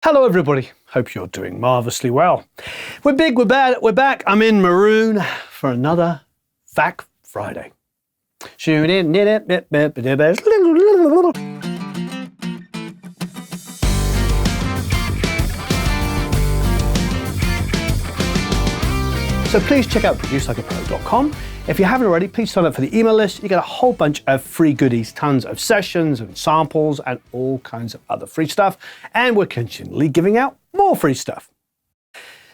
Hello everybody, hope you're doing marvellously well. We're big, we're bad, we're back. I'm in maroon for another Vac Friday. Tune in. So please check out producelikeapro.com. If you haven't already, please sign up for the email list. You get a whole bunch of free goodies, tons of sessions and samples and all kinds of other free stuff. And we're continually giving out more free stuff.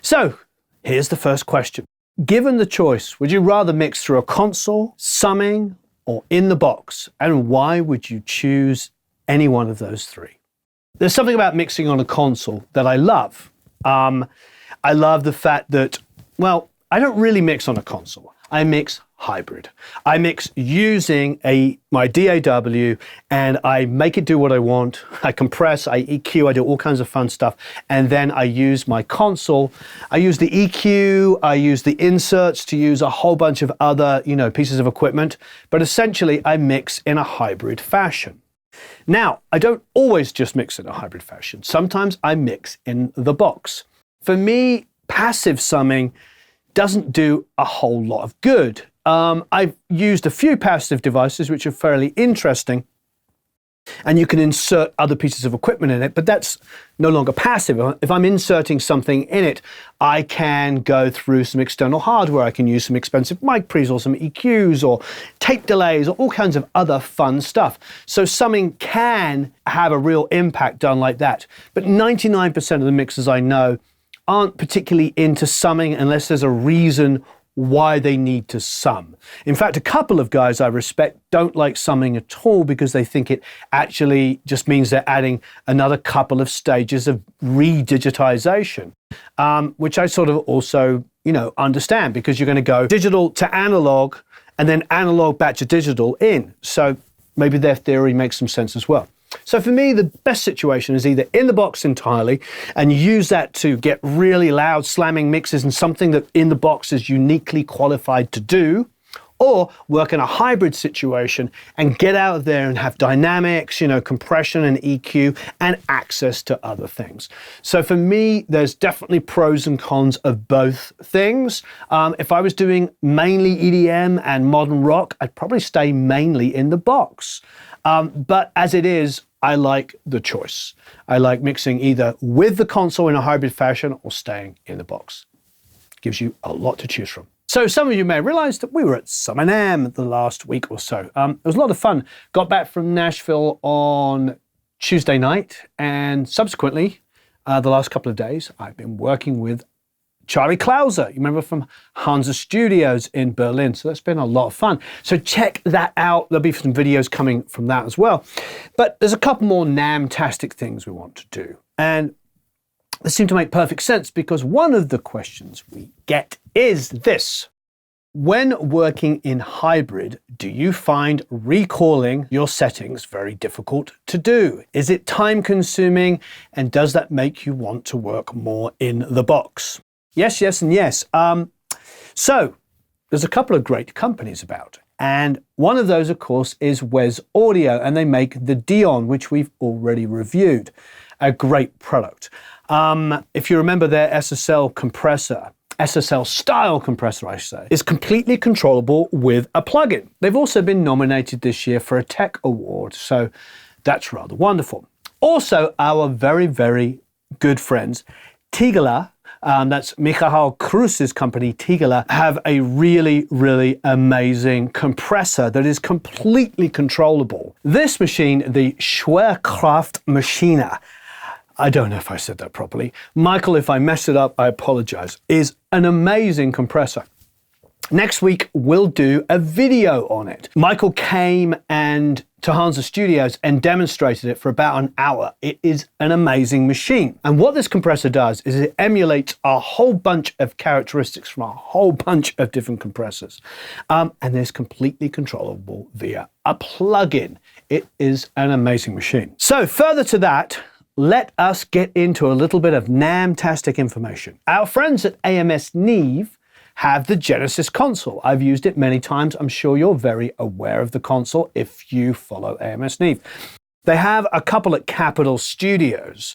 So here's the first question. Given the choice, would you rather mix through a console, summing, or in the box? And why would you choose any one of those three? There's something about mixing on a console that I love. I love the fact that, well, I don't really mix on a console. I mix hybrid. I mix using my DAW and I make it do what I want. I compress, I EQ, I do all kinds of fun stuff. And then I use my console. I use the EQ, I use the inserts to use a whole bunch of other, pieces of equipment. But essentially I mix in a hybrid fashion. Now, I don't always just mix in a hybrid fashion. Sometimes I mix in the box. For me, passive summing doesn't do a whole lot of good. I've used a few passive devices which are fairly interesting, and you can insert other pieces of equipment in it, but that's no longer passive. If I'm inserting something in it, I can go through some external hardware. I can use some expensive mic pre's or some EQs or tape delays or all kinds of other fun stuff. So summing can have a real impact done like that. But 99% of the mixers I know aren't particularly into summing unless there's a reason why they need to sum. In fact, a couple of guys I respect don't like summing at all because they think it actually just means they're adding another couple of stages of redigitization, which I sort of also, understand, because you're going to go digital to analog and then analog back to digital in. So maybe their theory makes some sense as well. So for me, the best situation is either in the box entirely and use that to get really loud slamming mixes and something that in the box is uniquely qualified to do, or work in a hybrid situation and get out of there and have dynamics, compression and EQ and access to other things. So for me, there's definitely pros and cons of both things. If I was doing mainly EDM and modern rock, I'd probably stay mainly in the box. But as it is, I like the choice. I like mixing either with the console in a hybrid fashion or staying in the box. Gives you a lot to choose from. So some of you may have realized that we were at Summer NAMM the last week or so. It was a lot of fun. Got back from Nashville on Tuesday night, and subsequently, the last couple of days, I've been working with Charlie Klauser, you remember from Hansa Studios in Berlin. So that's been a lot of fun. So check that out. There'll be some videos coming from that as well. But there's a couple more NAMM-tastic things we want to do. And they seem to make perfect sense because one of the questions we get is this. When working in hybrid, do you find recalling your settings very difficult to do? Is it time consuming? And does that make you want to work more in the box? Yes, yes, and yes. So there's a couple of great companies about. And one of those, of course, is Wes Audio, and they make the Dion, which we've already reviewed. A great product. If you remember their SSL compressor, SSL style compressor, I should say, is completely controllable with a plugin. They've also been nominated this year for a tech award, so that's rather wonderful. Also, our very, very good friends, Tigala, that's Michael Cruz's company, Tigala, have a really, really amazing compressor that is completely controllable. This machine, the Schwerkraft Maschine, I don't know if I said that properly. Michael, if I messed it up, I apologize, is an amazing compressor. Next week, we'll do a video on it. Michael came to Hansa Studios and demonstrated it for about an hour. It is an amazing machine. And what this compressor does is it emulates a whole bunch of characteristics from a whole bunch of different compressors. And it's completely controllable via a plugin. It is an amazing machine. So further to that, let us get into a little bit of NAMM-tastic information. Our friends at AMS Neve have the Genesys console. I've used it many times. I'm sure you're very aware of the console if you follow AMS Neve. They have a couple at Capitol Studios,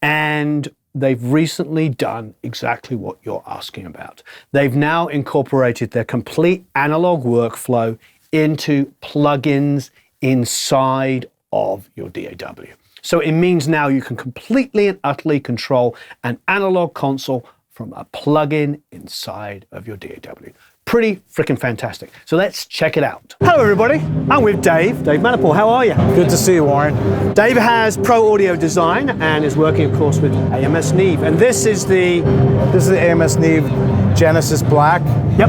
And they've recently done exactly what you're asking about. They've now incorporated their complete analog workflow into plugins inside of your DAW. So it means now you can completely and utterly control an analog console from a plugin inside of your DAW. Pretty freaking fantastic. So let's check it out. Hello everybody, I'm with Dave Manipal. How are you? Good to see you, Warren. Dave has pro audio design and is working, of course, with AMS Neve. And this is the AMS Neve Genesys Black. Yep.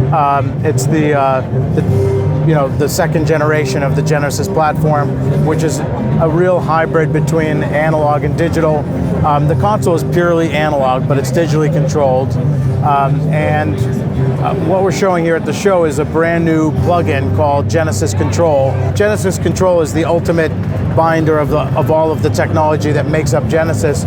It's the second generation of the Genesys platform, which is a real hybrid between analog and digital. The console is purely analog, but it's digitally controlled. What we're showing here at the show is a brand new plugin called Genesys Control. Genesys Control is the ultimate binder of all of the technology that makes up Genesys,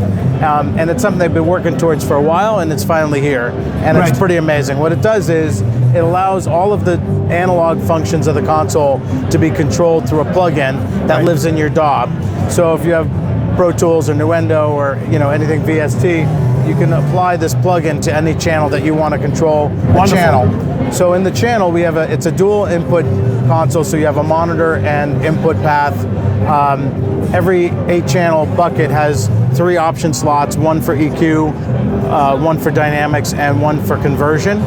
and it's something they've been working towards for a while, and it's finally here, and it's pretty amazing. What it does is it allows all of the analog functions of the console to be controlled through a plugin that lives in your DAW. So if you have Pro Tools or Nuendo or anything VST, you can apply this plugin to any channel that you want to control the channel. So in the channel, it's a dual input console, so you have a monitor and input path. Every 8-channel bucket has 3 option slots, one for EQ, one for dynamics, and one for conversion.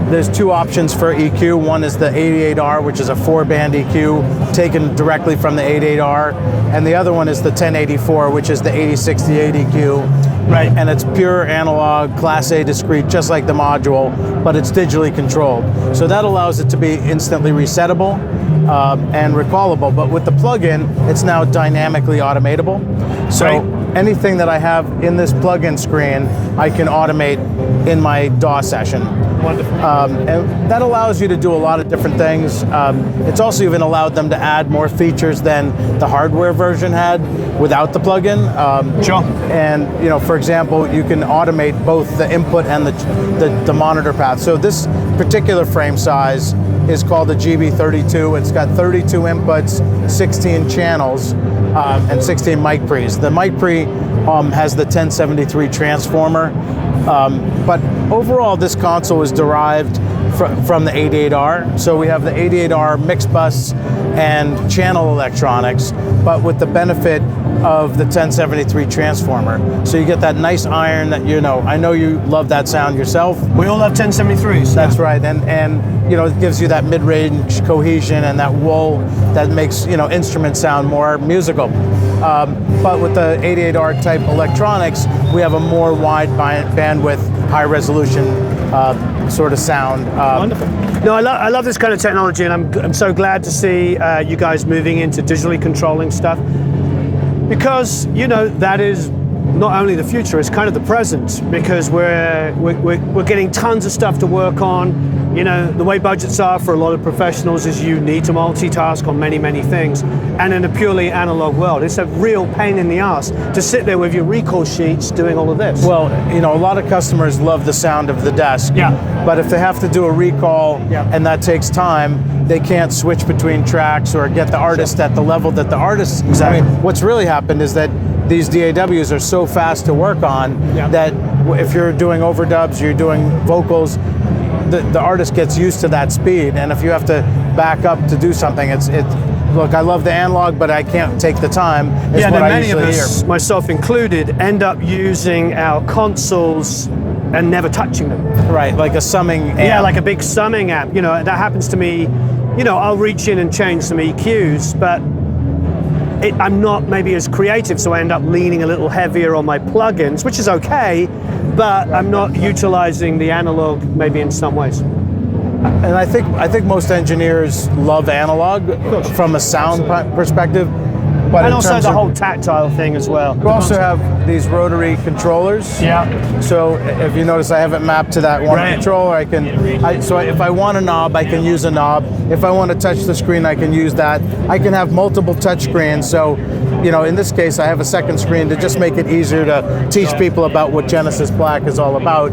There's 2 options for EQ. One is the 88R, which is a 4-band EQ taken directly from the 88R, and the other one is the 1084, which is the 8068 EQ. Right. And it's pure analog, Class A discrete, just like the module, but it's digitally controlled. So that allows it to be instantly resettable and recallable. But with the plugin, it's now dynamically automatable. So anything that I have in this plugin screen, I can automate in my DAW session. Wonderful. And that allows you to do a lot of different things. It's also even allowed them to add more features than the hardware version had without the plugin. Sure. And for example, you can automate both the input and the monitor path. So this particular frame size is called a GB32. It's got 32 inputs, 16 channels, and 16 mic pre's. The mic pre has the 1073 transformer. But overall, this console is derived from the 88R. So we have the 88R mix bus and channel electronics, but with the benefit of the 1073 transformer. So you get that nice iron that I know you love that sound yourself. We all love 1073s. That's right, and it gives you that mid-range cohesion and that wool that makes instruments sound more musical. But with the 88R type electronics, we have a more wide bandwidth, high resolution sort of sound. Wonderful. No, I love this kind of technology, and I'm so glad to see you guys moving into digitally controlling stuff, because that is not only the future, it's kind of the present, because we're getting tons of stuff to work on. The way budgets are for a lot of professionals is you need to multitask on many, many things. And in a purely analog world, it's a real pain in the ass to sit there with your recall sheets doing all of this. Well, a lot of customers love the sound of the desk. Yeah. But if they have to do a recall and that takes time, they can't switch between tracks or get the artist at the level that the artist. Exactly. I mean, what's really happened is that these DAWs are so fast to work on that if you're doing overdubs, you're doing vocals, the artist gets used to that speed, and if you have to back up to do something, look, I love the analog, but I can't take the time. Many of us, myself included, end up using our consoles and never touching them. Right, like a summing amp. Yeah, like a big summing amp. That happens to me. I'll reach in and change some EQs, but I'm not maybe as creative, so I end up leaning a little heavier on my plugins, which is okay, but I'm not utilizing the analog maybe in some ways. And I think most engineers love analog from a sound perspective. But and also the whole tactile thing as well. We also have these rotary controllers. Yeah. So if you notice, I have it mapped to that one controller. So if I want a knob, I can use a knob. If I want to touch the screen, I can use that. I can have multiple touch screens. So in this case, I have a second screen to just make it easier to teach people about what Genesys Black is all about.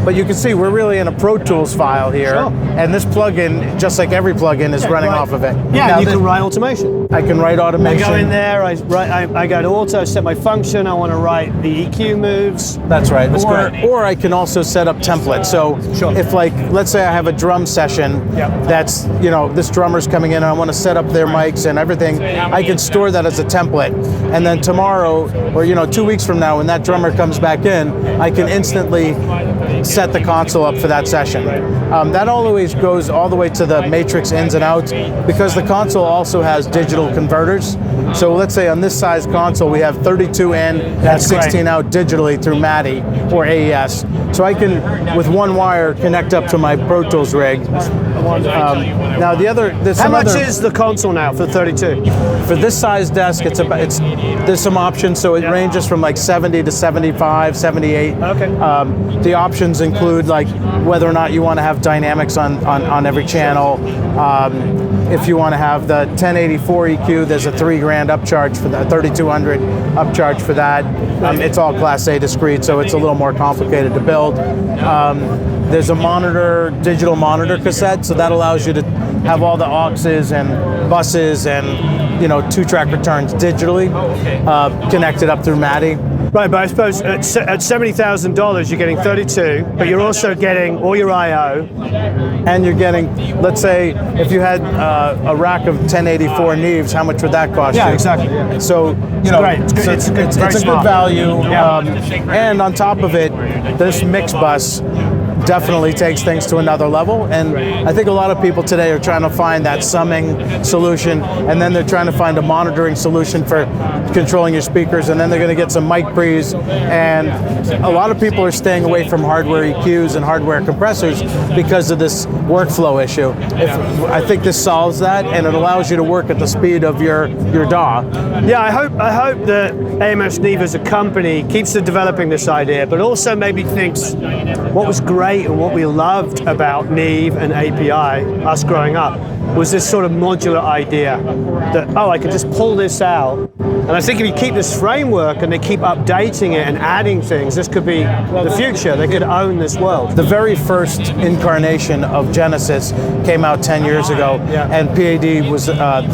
But you can see we're really in a Pro Tools file here, and this plugin, just like every plugin, is running off of it. Yeah, now you can write automation. I can write automation. I go in there, I go to auto, set my function, I want to write the EQ moves. That's right. Or I can also set up templates. So if, like, let's say I have a drum session that's, this drummer's coming in and I want to set up their mics and everything, I can store that as a template. And then tomorrow, or 2 weeks from now, when that drummer comes back in, I can instantly set the console up for that session. That always goes all the way to the matrix ins and outs, because the console also has digital converters. So let's say on this size console we have 32 in and 16 out digitally through MADI or AES. So I can, with one wire, connect up to my Pro Tools rig. Now how much is the console now for 32? For this size desk, there's some options, so it ranges from like 70 to 75, 78. Okay. The options include like whether or not you want to have dynamics on every channel. If you want to have the 1084 EQ, there's a $3,000 upcharge for that, 3200 upcharge for that. It's all Class A discrete, so it's a little more complicated to build. There's a digital monitor cassette, so that allows you to have all the auxes and buses and 2-track returns digitally connected up through MADI. Right, but I suppose at $70,000 you're getting 32, but you're also getting all your I/O. And you're getting, let's say, if you had a rack of 1084 Neves, how much would that cost you? Yeah, exactly. Yeah. So, it's a good value. And on top of it, this mix bus definitely takes things to another level, and I think a lot of people today are trying to find that summing solution, and then they're trying to find a monitoring solution for controlling your speakers, and then they're going to get some mic pre's, and a lot of people are staying away from hardware EQs and hardware compressors because of this workflow issue. I think this solves that, and it allows you to work at the speed of your DAW. Yeah, I hope that AMS Neve as a company keeps developing this idea, but also maybe thinks what was great and what we loved about Neve and API, us growing up, was this sort of modular idea that, I could just pull this out. And I think if you keep this framework and they keep updating it and adding things, this could be the future. They could own this world. The very first incarnation of Genesys came out 10 years ago, and PAD was,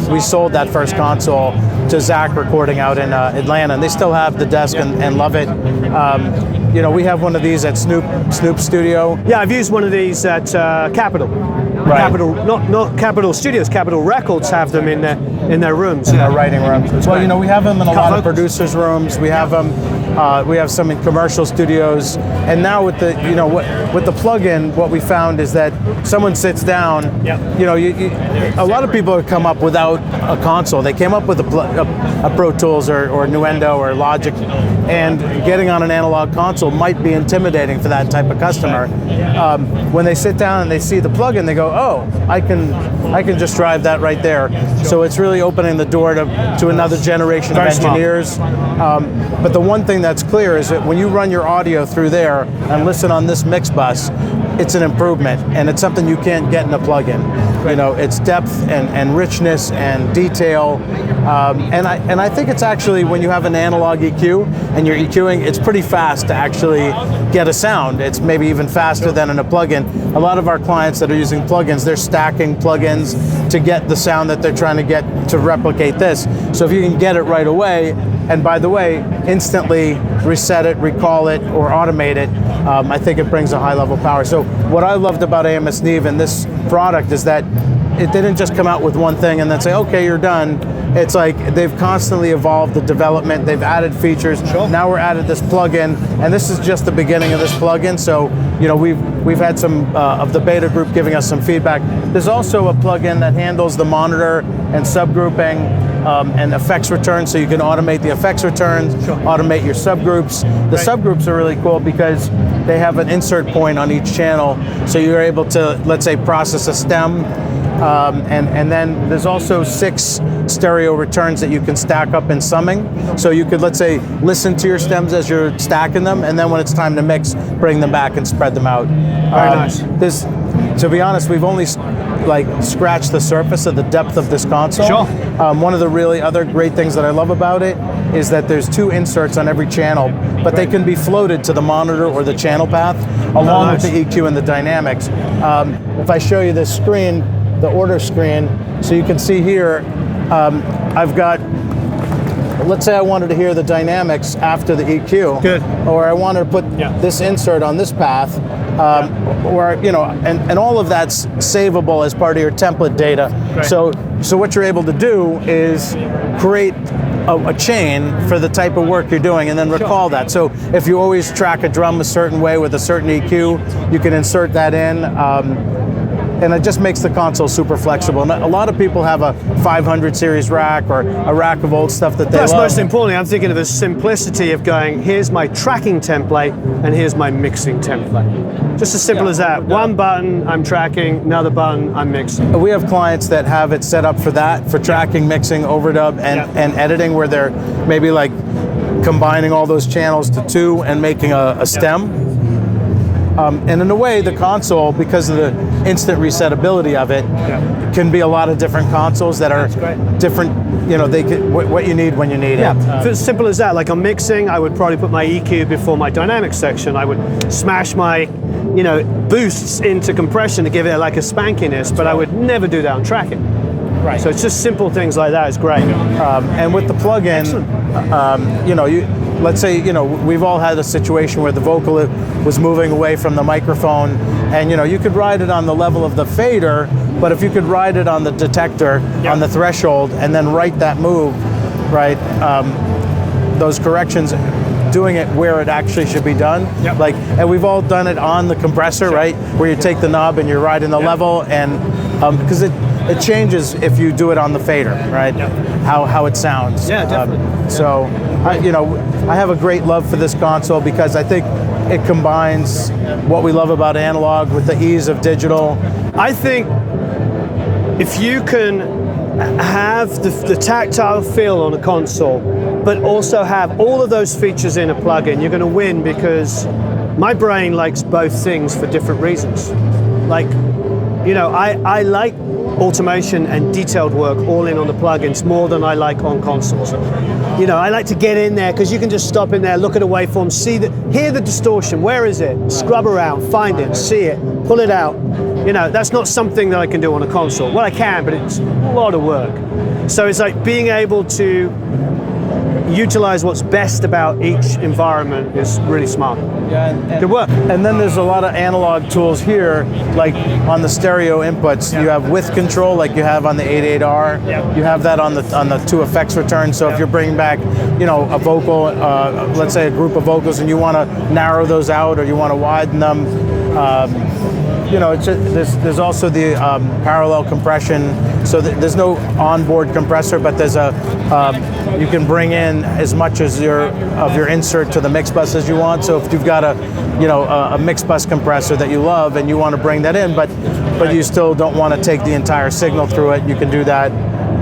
we sold that first console to Zach Recording out in Atlanta, and they still have the desk and love it. We have one of these at Snoop Studio. Yeah, I've used one of these at Capitol. Right. Capitol, not Capitol Studios, Capitol Records have them in their rooms. In their writing rooms. Well, we have them in a lot of producers' rooms. We have them. We have some in commercial studios. And now with the with the plugin, what we found is that someone sits down. A lot of people have come up without a console. They came up with a Pro Tools or Nuendo or Logic, and getting on an analog console might be intimidating for that type of customer. When they sit down and they see the plugin, they go, I can just drive that right there. So it's really opening the door to another generation of engineers. But the one thing that's clear is that when you run your audio through there and listen on this mix bus, it's an improvement, and it's something you can't get in a plugin. It's depth and richness and detail, and I think it's actually, when you have an analog EQ and you're EQing, it's pretty fast to actually get a sound. It's maybe even faster than in a plugin. A lot of our clients that are using plugins, they're stacking plugins to get the sound that they're trying to get to replicate this. So if you can get it right away, and by the way, instantly reset it, recall it, or automate it, I think it brings a high level of power. So what I loved about AMS Neve and this product is that it didn't just come out with one thing and then say, okay, you're done. It's like they've constantly evolved the development, they've added features. Now we're added this plugin, and this is just the beginning of this plugin. So, we've had some of the beta group giving us some feedback. There's also a plugin that handles the monitor and subgrouping and effects returns, so you can automate the effects returns, automate your subgroups. The subgroups are really cool because they have an insert point on each channel, so you're able to, let's say, process a stem. And then there's also 6 stereo returns that you can stack up in summing. So you could, let's say, listen to your stems as you're stacking them, and then when it's time to mix, bring them back and spread them out. Very nice. To be honest, we've only like scratch the surface of the depth of this console. Sure. One of the really other great things that I love about it is that there's 2 inserts on every channel, but they can be floated to the monitor or the channel path along with the EQ and the dynamics. If I show you this screen, the order screen, so you can see here, I've got, let's say I wanted to hear the dynamics after the EQ. Good. Or I wanted to put this insert on this path, or, you know, and all of that's savable as part of your template data. Right. So what you're able to do is create a chain for the type of work you're doing and then recall that. So if you always track a drum a certain way with a certain EQ, you can insert that in. And it just makes the console super flexible. And a lot of people have a 500 series rack or a rack of old stuff that they Plus, love. most importantly, I'm thinking of the simplicity of going, here's my tracking template and here's my mixing template. Just as simple as that. One button, I'm tracking, another button, I'm mixing. We have clients that have it set up for that, for tracking, mixing, overdub, and editing, where they're maybe like combining all those channels to 2 and making a stem. And in a way, the console, because of the instant resetability of it, can be a lot of different consoles that are different. You know, they can, what you need when you need it. If it's simple as that, like on mixing, I would probably put my EQ before my dynamics section. I would smash my, you know, boosts into compression to give it like a spankiness, but I would never do that on tracking. Right. So it's just simple things like that is great. And with the plugin, you know, let's say, you know, we've all had a situation where the vocal was moving away from the microphone, and, you know, you could ride it on the level of the fader, but if you could ride it on the detector, on the threshold, and then write that move, right, those corrections, doing it where it actually should be done. Like, and we've all done it on the compressor, right, where you take the knob and you're riding the level, and because it changes if you do it on the fader, right? How it sounds. Yeah, definitely. So, you know, I have a great love for this console because I think it combines what we love about analog with the ease of digital. I think if you can have the tactile feel on a console, but also have all of those features in a plugin, you're going to win, because my brain likes both things for different reasons. Like, you know, I like automation and detailed work all in on the plugins more than I like on consoles. You know, I like to get in there because you can just stop in there, look at a waveform, hear the distortion, where is it? Scrub around, find it, see it, pull it out. You know, that's not something that I can do on a console. Well, I can, but it's a lot of work. So it's like being able to utilize what's best about each environment is really smart. And good work. And then there's a lot of analog tools here, like on the stereo inputs. You have width control, like you have on the 88R. You have that on the 2 effects return. So if you're bringing back, you know, a vocal, let's say a group of vocals, and you want to narrow those out or you want to widen them. You know, there's also the parallel compression. So there's no onboard compressor, but there's a you can bring in as much as your insert to the mix bus as you want. So if you've got a mix bus compressor that you love and you want to bring that in, but you still don't want to take the entire signal through it, you can do that.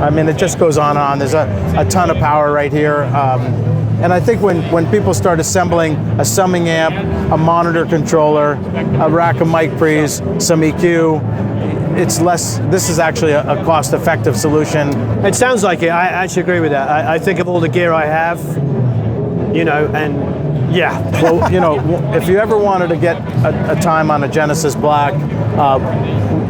I mean, it just goes on and on. There's a ton of power right here. And I think when people start assembling a summing amp, a monitor controller, a rack of mic pre's, some EQ, it's less, this is actually a cost-effective solution. It sounds like it. I actually agree with that. I think of all the gear I have, you know, and yeah. Well, you know, if you ever wanted to get a time on a Genesis Black,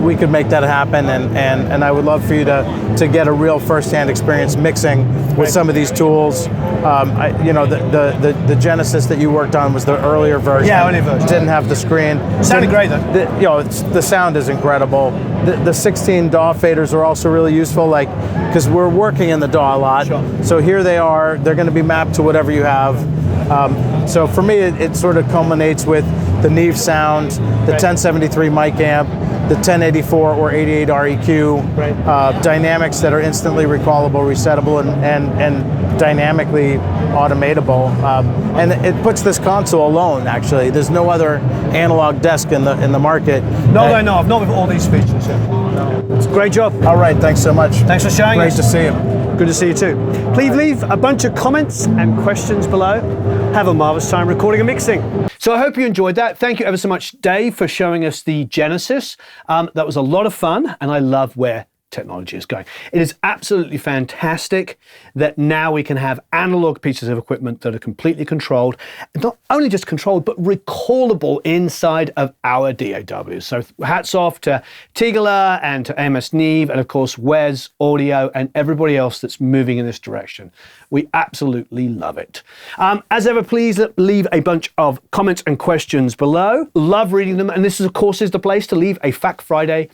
we could make that happen, and I would love for you to get a real first-hand experience mixing with some of these tools. You know, the Genesis that you worked on was the earlier version. Yeah, earlier version. Didn't have the screen. Sounded great though. You know, the sound is incredible. The 16 DAW faders are also really useful, like, because we're working in the DAW a lot. Sure. So here they are. They're going to be mapped to whatever you have. So for me, it sort of culminates with the Neve sound, the 1073 mic amp, the 1084 or 88R EQ, dynamics that are instantly recallable, resettable, and dynamically automatable. And it puts this console alone, actually. There's no other analog desk in the market. No, I know of, not with all these features. Yeah. No. It's a great job. All right, thanks so much. Thanks for showing us. Great to see you. Good to see you too. Please leave a bunch of comments and questions below. Have a marvelous time recording and mixing. So I hope you enjoyed that. Thank you ever so much, Dave, for showing us the Genesys. That was a lot of fun, and I love where technology is going. It is absolutely fantastic that now we can have analog pieces of equipment that are completely controlled, and not only just controlled, but recallable inside of our DAWs. So hats off to Tigala and to AMS Neve, and of course Wes Audio and everybody else that's moving in this direction. We absolutely love it. As ever, please leave a bunch of comments and questions below. Love reading them, and this is, of course, is the place to leave a Fact Friday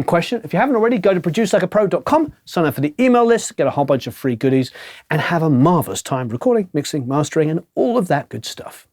question. If you haven't already, go to producelikeapro.com, sign up for the email list, get a whole bunch of free goodies, and have a marvelous time recording, mixing, mastering, and all of that good stuff.